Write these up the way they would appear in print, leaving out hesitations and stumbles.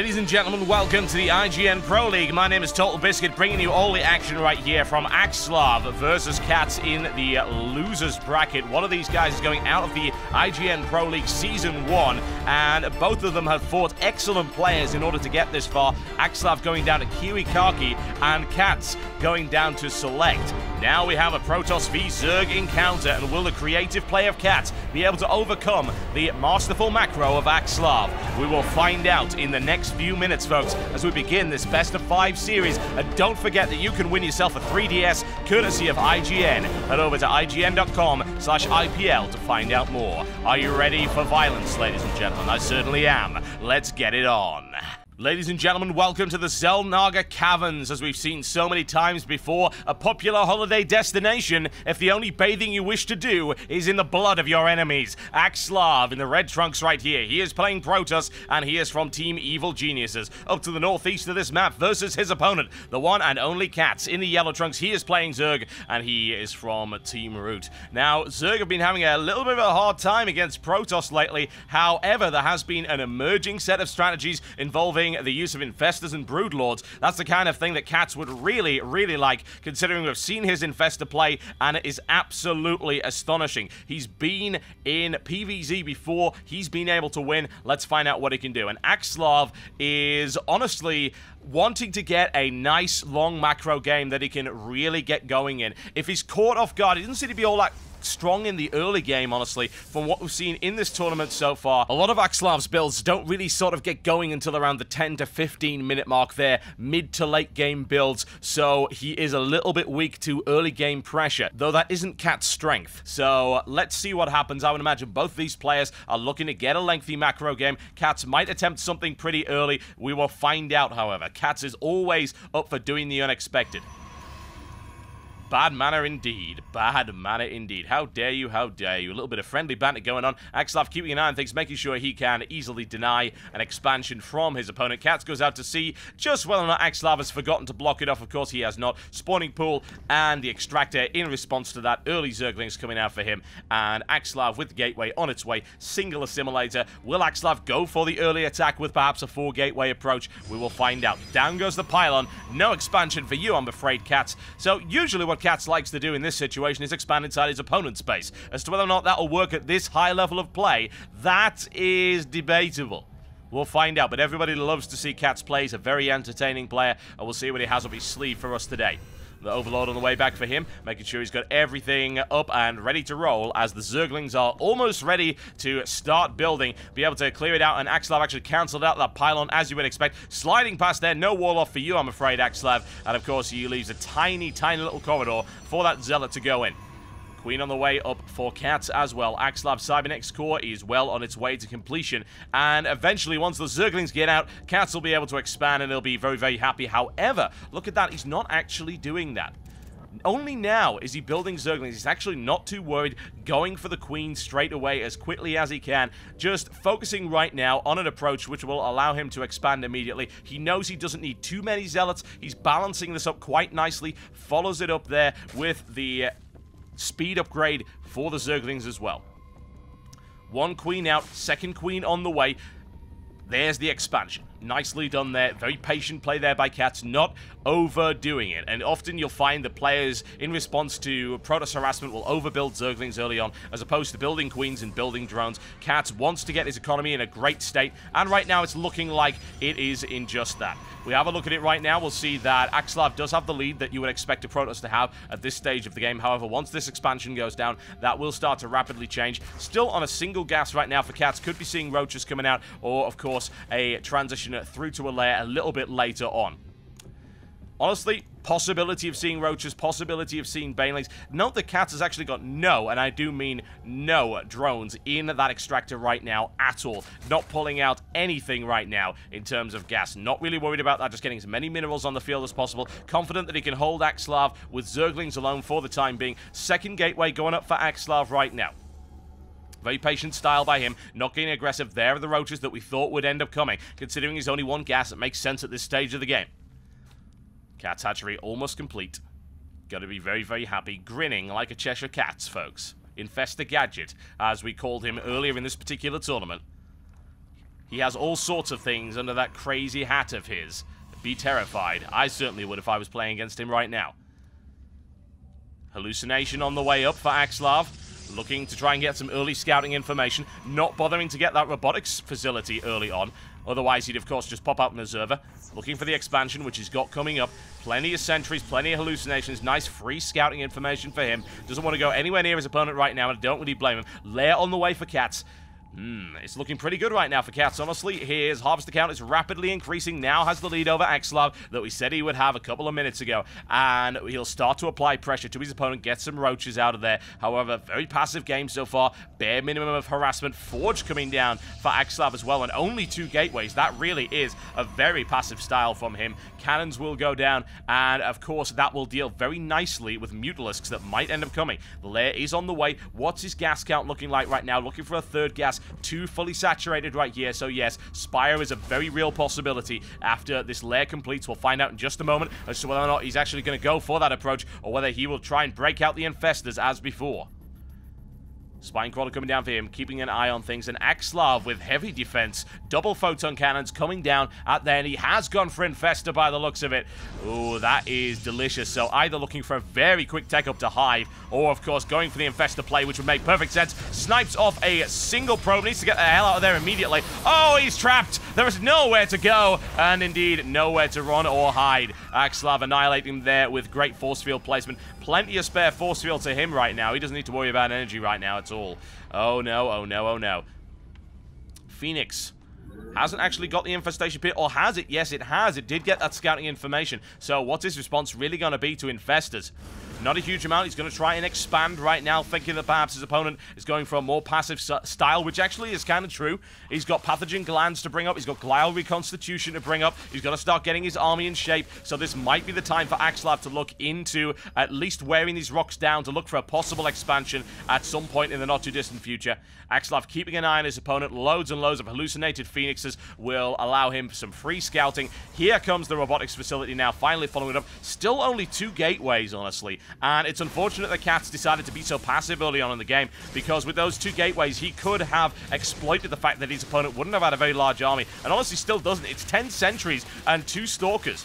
Ladies and gentlemen, welcome to the IGN Proleague. My name is TotalBiscuit, bringing you all the action right here from EGAxslav versus TotalBiscuit in the losers bracket. One of these guys is going out of the IGN Proleague Season 1, and both of them have fought excellent players in order to get this far. EGAxslav going down to Kiwi Kaki, and TotalBiscuit going down to Select. Now we have a Protoss v Zerg encounter, and will the creative play of TotalBiscuit be able to overcome the masterful macro of EGAxslav? We will find out in the next few minutes, folks, as we begin this best of 5 series. And don't forget that you can win yourself a 3DS courtesy of IGN. Head over to IGN.com/IPL to find out more. Are you ready for violence, ladies and gentlemen? I certainly am. Let's get it on. Ladies and gentlemen, welcome to the Xel'Naga Caverns. As we've seen so many times before, a popular holiday destination if the only bathing you wish to do is in the blood of your enemies. EGAxslav in the red trunks right here. He is playing Protoss, and he is from Team Evil Geniuses. Up to the northeast of this map versus his opponent, the one and only TotalBiscuit in the yellow trunks. He is playing Zerg, and he is from Team Root. Now, Zerg have been having a little bit of a hard time against Protoss lately. However, there has been an emerging set of strategies involving the use of Infestors and Broodlords. That's the kind of thing that TotalBiscuit would really like, considering we've seen his Infestor play, and it is absolutely astonishing. He's been in PvZ before. He's been able to win. Let's find out what he can do. And EGAxslav is honestly wanting to get a nice long macro game that he can really get going in. If he's caught off guard, he doesn't seem to be all that strong in the early game, honestly, from what we've seen in this tournament so far. A lot of EGAxslav's builds don't really sort of get going until around the 10 to 15 minute mark there, mid to late game builds, so he is a little bit weak to early game pressure, though that isn't TotalBiscuit's strength. So let's see what happens. I would imagine both these players are looking to get a lengthy macro game. TotalBiscuit might attempt something pretty early. We will find out, however. TotalBiscuit is always up for doing the unexpected. Bad manner indeed. Bad manner indeed. How dare you, how dare you. A little bit of friendly banter going on. EGAxslav keeping an eye on things, making sure he can easily deny an expansion from his opponent. TotalBiscuit goes out to see just whether or not EGAxslav has forgotten to block it off. Of course, he has not. Spawning pool and the extractor in response to that. Early Zerglings coming out for him. And EGAxslav with the gateway on its way. Single assimilator. Will EGAxslav go for the early attack with perhaps a 4-gateway approach? We will find out. Down goes the pylon. No expansion for you, I'm afraid, TotalBiscuit. So usually what TotalBiscuit likes to do in this situation is expand inside his opponent's base. As to whether or not that will work at this high level of play, that is debatable. We'll find out, but everybody loves to see TotalBiscuit play. He's a very entertaining player, and we'll see what he has up his sleeve for us today. The Overlord on the way back for him, making sure he's got everything up and ready to roll as the Zerglings are almost ready to start building, be able to clear it out, and EGAxslav actually cancelled out that pylon as you would expect. Sliding past there, no wall off for you, I'm afraid, EGAxslav, and of course he leaves a tiny little corridor for that Zealot to go in. Queen on the way up for TotalBiscuit as well. EGAxslav Cybernetics core is well on its way to completion. And eventually, once the Zerglings get out, TotalBiscuit will be able to expand and he'll be very happy. However, look at that. He's not actually doing that. Only now is he building Zerglings. He's actually not too worried, going for the Queen straight away as quickly as he can. Just focusing right now on an approach which will allow him to expand immediately. He knows he doesn't need too many Zealots. He's balancing this up quite nicely. Follows it up there with the speed upgrade for the Zerglings as well. One Queen out, second Queen on the way. There's the expansion. Nicely done there. Very patient play there by TotalBiscuit, not overdoing it. And often you'll find that players, in response to Protoss harassment, will overbuild Zerglings early on, as opposed to building Queens and building drones. TotalBiscuit wants to get his economy in a great state, and right now it's looking like it is in just that. We have a look at it right now. We'll see that EGAxslav does have the lead that you would expect a Protoss to have at this stage of the game. However, once this expansion goes down, that will start to rapidly change. Still on a single gas right now for TotalBiscuit. Could be seeing Roaches coming out, or, of course, a transition through to a lair a little bit later on. Honestly, possibility of seeing Roaches, possibility of seeing Banelings. Note that TotalBiscuit has actually got no, and I do mean no, drones in that extractor right now at all. Not pulling out anything right now in terms of gas. Not really worried about that, just getting as many minerals on the field as possible. Confident that he can hold EGAxslav with Zerglings alone for the time being. Second gateway going up for EGAxslav right now. Very patient style by him, not getting aggressive. There are the Roaches that we thought would end up coming. Considering he's only one gas, it makes sense at this stage of the game. TotalBiscuit's hatchery almost complete. Got to be very happy, grinning like a Cheshire Cat, folks. Infestor Gadget, as we called him earlier in this particular tournament. He has all sorts of things under that crazy hat of his. Be terrified. I certainly would if I was playing against him right now. Hallucination on the way up for EGAxslav. Looking to try and get some early scouting information. Not bothering to get that robotics facility early on. Otherwise, he'd, of course, just pop out an observer. Looking for the expansion, which he's got coming up. Plenty of sentries, plenty of hallucinations. Nice free scouting information for him. Doesn't want to go anywhere near his opponent right now, and I don't really blame him. Lair on the way for KatZ. It's looking pretty good right now for KatZ, honestly. His harvester count is rapidly increasing. Now has the lead over EGAxslav that we said he would have a couple of minutes ago. And he'll start to apply pressure to his opponent, get some roaches out of there. However, very passive game so far. Bare minimum of harassment. Forge coming down for EGAxslav as well, and only 2 gateways. That really is a very passive style from him. Cannons will go down, and of course that will deal very nicely with Mutalisks that might end up coming. The lair is on the way. What's his gas count looking like right now? Looking for a 3rd gas. 2 fully saturated right here, so yes, Spire is a very real possibility after this lair completes. We'll find out in just a moment as to whether or not he's actually going to go for that approach, or whether he will try and break out the infestors as before. Spinecrawler coming down for him, keeping an eye on things, and EGAxslav with heavy defense, double photon cannons coming down at there, and he has gone for Infestor by the looks of it. Ooh, that is delicious. So either looking for a very quick tech up to Hive, or of course going for the Infestor play, which would make perfect sense. Snipes off a single probe, needs to get the hell out of there immediately. Oh, he's trapped! There is nowhere to go, and indeed nowhere to run or hide. EGAxslav annihilating him there with great force field placement. Plenty of spare force field to him right now. He doesn't need to worry about energy right now at all. Oh no, oh no, oh no. Phoenix hasn't actually got the infestation pit, or has it? Yes, it has. It did get that scouting information. So what's his response really going to be to infestors? Not a huge amount. He's going to try and expand right now, thinking that perhaps his opponent is going for a more passive style, which actually is kind of true. He's got pathogen glands to bring up. He's got glial reconstitution to bring up. He's got to start getting his army in shape. So this might be the time for EGAxslav to look into at least wearing these rocks down to look for a possible expansion at some point in the not-too-distant future. EGAxslav keeping an eye on his opponent. Loads and loads of hallucinated phoenixes will allow him some free scouting. Here comes the robotics facility now, finally following it up. Still only 2 gateways, honestly. And it's unfortunate that KatZ decided to be so passive early on in the game, because with those 2 gateways, he could have exploited the fact that his opponent wouldn't have had a very large army. And honestly, still doesn't. It's 10 sentries and 2 stalkers.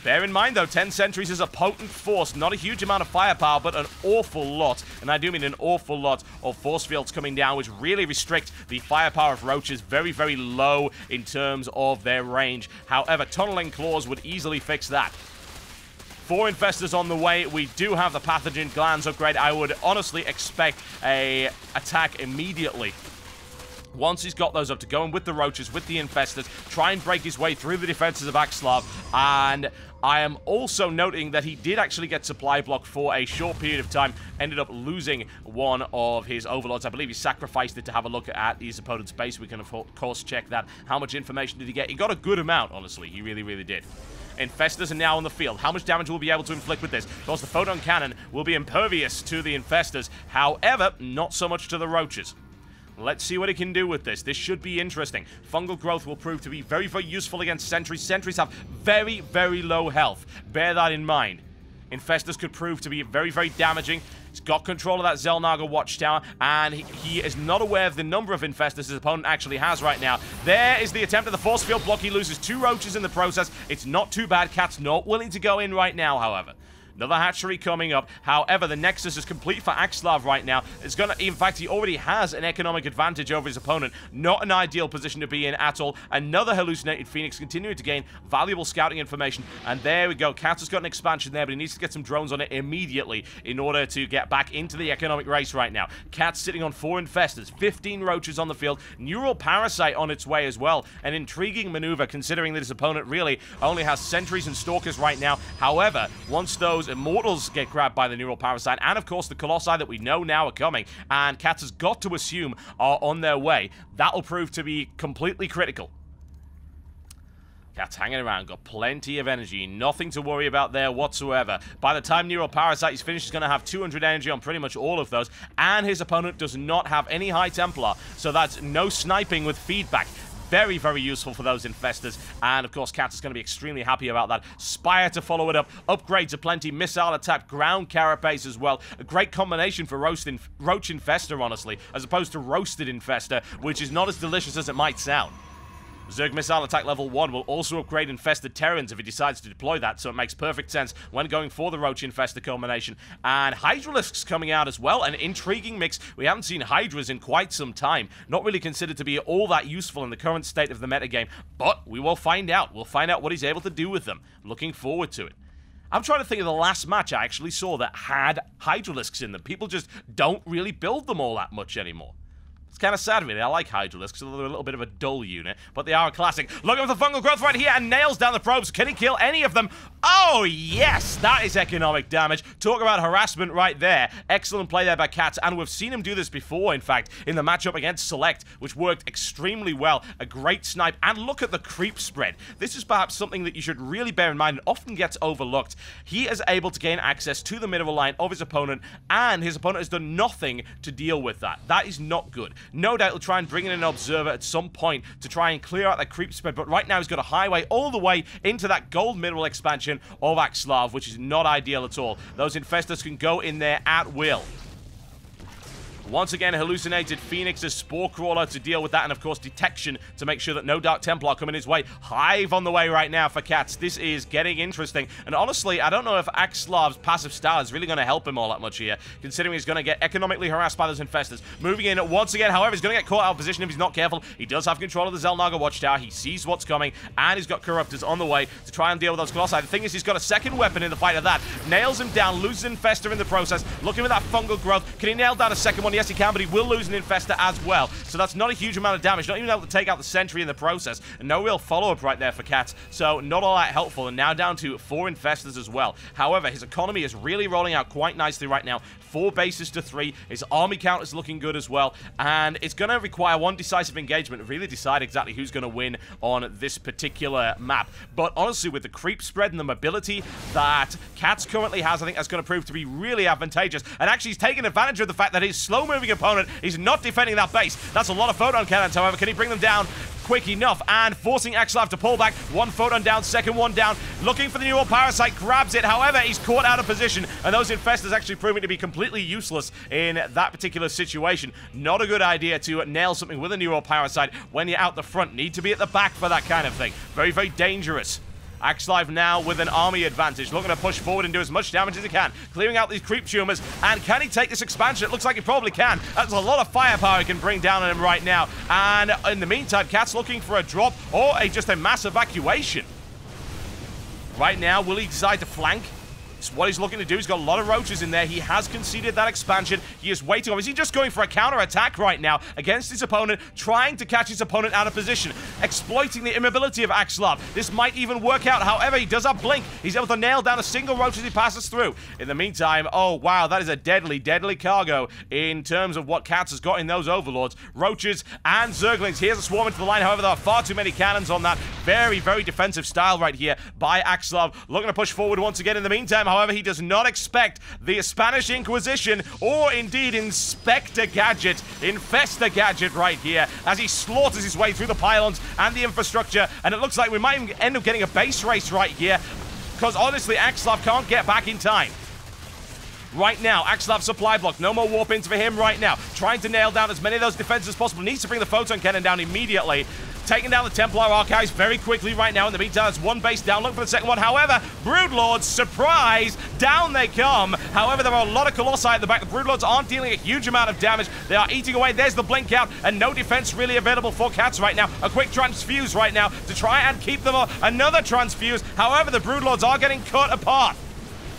Bear in mind, though, 10 sentries is a potent force. Not a huge amount of firepower, but an awful lot, and I do mean an awful lot, of force fields coming down, which really restrict the firepower of roaches very, very low in terms of their range. However, tunneling claws would easily fix that. 4 infestors on the way. We do have the pathogen glands upgrade. I would honestly expect a attack immediately once he's got those up, to go in with the roaches, with the infestors, try and break his way through the defenses of EGAxslav. And I am also noting that he did actually get supply block for a short period of time, ended up losing one of his overlords. I believe he sacrificed it to have a look at his opponent's base. We can, of course, check that. How much information did he get? He got a good amount, honestly. He really, really did. Infestors are now on the field. How much damage will be able to inflict with this? Of course, the photon cannon will be impervious to the infestors. However, not so much to the roaches. Let's see what it can do with this. This should be interesting. Fungal growth will prove to be very, very useful against sentries. Sentries have very, very low health. Bear that in mind. Infestors could prove to be very, very damaging. He's got control of that Xelnaga watchtower, and he is not aware of the number of infestors his opponent actually has right now. There is the attempt at the force field block. He loses 2 roaches in the process. It's not too bad. KatZ not willing to go in right now, however. Another hatchery coming up. However, the Nexus is complete for EGAxslav right now. It's gonna, in fact, he already has an economic advantage over his opponent. Not an ideal position to be in at all. Another hallucinated Phoenix continuing to gain valuable scouting information. And there we go. KatZ has got an expansion there, but he needs to get some drones on it immediately in order to get back into the economic race right now. KatZ sitting on 4 infestors, 15 roaches on the field, neural parasite on its way as well. An intriguing maneuver, considering that his opponent really only has sentries and stalkers right now. However, once those immortals get grabbed by the neural parasite, and of course the colossi that we know now are coming, and KatZ has got to assume are on their way, that'll prove to be completely critical. KatZ hanging around, got plenty of energy, nothing to worry about there whatsoever. By the time neural parasite is finished, he's going to have 200 energy on pretty much all of those, and his opponent does not have any high Templar, so that's no sniping with feedback. Very, very useful for those infestors. And, of course, KatZ is going to be extremely happy about that. Spire to follow it up. Upgrades aplenty. Missile attack. Ground carapace as well. A great combination for roach infestor, honestly, as opposed to roasted infestor, which is not as delicious as it might sound. Zerg Missile Attack level 1 will also upgrade Infested Terrans if he decides to deploy that, so it makes perfect sense when going for the Roach Infested combination. And Hydralisks coming out as well, an intriguing mix. We haven't seen Hydras in quite some time. Not really considered to be all that useful in the current state of the metagame, but we will find out. We'll find out what he's able to do with them. Looking forward to it. I'm trying to think of the last match I actually saw that had Hydralisks in them. People just don't really build them all that much anymore. It's kind of sad, really. I like Hydralisks, so they're a little bit of a dull unit, but they are a classic. Looking for the fungal growth right here, and nails down the probes. Can he kill any of them? Oh, yes! That is economic damage. Talk about harassment right there. Excellent play there by KATZ, and we've seen him do this before, in fact, in the matchup against Select, which worked extremely well. A great snipe, and look at the creep spread. This is perhaps something that you should really bear in mind and often gets overlooked. He is able to gain access to the middle line of his opponent, and his opponent has done nothing to deal with that. That is not good. No doubt he'll try and bring in an observer at some point to try and clear out that creep spread, but right now he's got a highway all the way into that gold mineral expansion of EGAxslav, which is not ideal at all. Those infestors can go in there at will. Once again, hallucinated Phoenix's Spore Crawler to deal with that, and of course detection to make sure that no Dark Templar coming his way. Hive on the way right now for KATZ. This is getting interesting, and honestly, I don't know if EGAxslav's passive style is really going to help him all that much here, considering he's going to get economically harassed by those infestors. Moving in once again, however, he's going to get caught out of position if he's not careful. He does have control of the Xel'Naga Watchtower. He sees what's coming, and he's got Corruptors on the way to try and deal with those Colossi. The thing is, he's got a second weapon in the fight of that. Nails him down, loses Infestor in the process. Looking at that fungal growth. Can he nail down a second one? Yes, he can, but he will lose an Infestor as well. So that's not a huge amount of damage. Not even able to take out the Sentry in the process. And no real follow-up right there for KATZ. So not all that helpful. And now down to 4 Infestors as well. However, his economy is really rolling out quite nicely right now. 4 bases to 3. His army count is looking good as well. And it's going to require one decisive engagement to really decide exactly who's going to win on this particular map. But honestly, with the creep spread and the mobility that KATZ currently has, I think that's going to prove to be really advantageous. And actually, he's taking advantage of the fact that his slow-moving opponent is not defending that base. That's a lot of photon cannons, however. Can he bring them down quick enough? And forcing EGAxslav to pull back. 1 photon down, second one down. Looking for the neural parasite, grabs it. However, he's caught out of position, and those infestors actually proving to be completely useless in that particular situation. Not a good idea to nail something with a neural parasite when you're out the front. Need to be at the back for that kind of thing. Very, very dangerous. EGAxslav now with an army advantage, looking to push forward and do as much damage as he can, clearing out these creep tumors. And can he take this expansion? It looks like he probably can. That's a lot of firepower he can bring down on him right now. And in the meantime, KATZ looking for a drop or just a mass evacuation. Right now, will he decide to flank? It's what he's looking to do. He's got a lot of roaches in there. He has conceded that expansion. He is waiting. Or is he just going for a counter-attack right now against his opponent, trying to catch his opponent out of position, exploiting the immobility of EGAxslav? This might even work out. However, he does have Blink. He's able to nail down a single roach as he passes through. In the meantime, oh, wow, that is a deadly, deadly cargo in terms of what KATZ has got in those overlords. Roaches and Zerglings. Here's a swarm into the line. However, there are far too many cannons on that. Very, very defensive style right here by EGAxslav. Looking to push forward once again in the meantime. However, he does not expect the Spanish Inquisition or indeed Inspector Gadget, Infestor Gadget right here as he slaughters his way through the pylons and the infrastructure. And it looks like we might even end up getting a base race right here because honestly, EGAxslav can't get back in time. Right now, EGAxslav supply block. No more warp ins for him right now. Trying to nail down as many of those defenses as possible. Needs to bring the photon cannon down immediately. Taking down the Templar Archives very quickly right now. In the meantime, there's 1 base down. Look for the second one. However, Broodlords, surprise, down they come. However, there are a lot of Colossi at the back. The Broodlords aren't dealing a huge amount of damage. They are eating away. There's the blink out, and no defense really available for KATZ right now. A quick transfuse right now to try and keep them up. Another transfuse. However, the Broodlords are getting cut apart.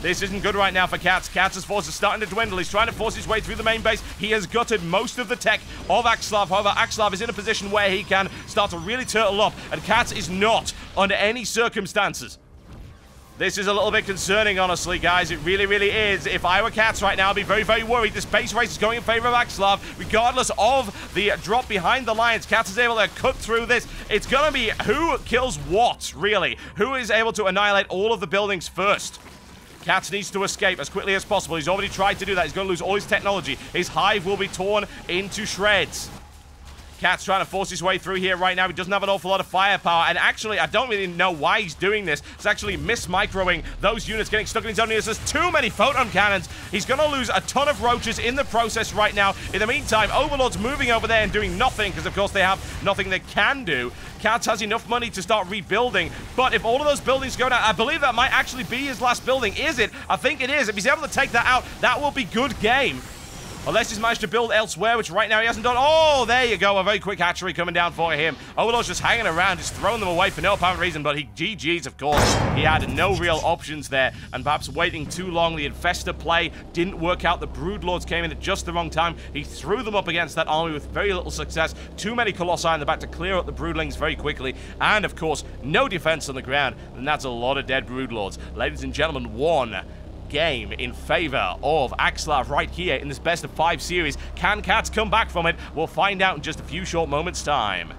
This isn't good right now for KATZ. KATZ's force is starting to dwindle. He's trying to force his way through the main base. He has gutted most of the tech of EGAxslav. However, EGAxslav is in a position where he can start to really turtle up, and KATZ is not under any circumstances. This is a little bit concerning, honestly, guys. It really, really is. If I were KATZ right now, I'd be very, very worried. This base race is going in favor of EGAxslav, regardless of the drop behind the lines. KATZ is able to cut through this. It's going to be who kills what, really. Who is able to annihilate all of the buildings first. KATZ needs to escape as quickly as possible. He's already tried to do that. He's going to lose all his technology. His hive will be torn into shreds. KATZ trying to force his way through here right now. He doesn't have an awful lot of firepower, and actually, I don't really know why he's doing this. It's actually mis-microing those units, getting stuck in his own units. There's too many photon cannons. He's going to lose a ton of roaches in the process right now. In the meantime, Overlord's moving over there and doing nothing, because of course they have nothing they can do. KATZ has enough money to start rebuilding, but if all of those buildings go down, I believe that might actually be his last building. Is it? I think it is. If he's able to take that out, that will be good game. Unless he's managed to build elsewhere, which right now he hasn't done. Oh, there you go. A very quick hatchery coming down for him. Overlord's just hanging around, just throwing them away for no apparent reason, but GG's, of course. He had no real options there, and perhaps waiting too long. The Infestor play didn't work out. The Broodlords came in at just the wrong time. He threw them up against that army with very little success. Too many Colossi in the back to clear up the Broodlings very quickly, and, of course, no defense on the ground, and that's a lot of dead Broodlords. Ladies and gentlemen, one game in favor of EGAxslav right here in this best of 5 series. Can KATZ come back from it? We'll find out in just a few short moments' time.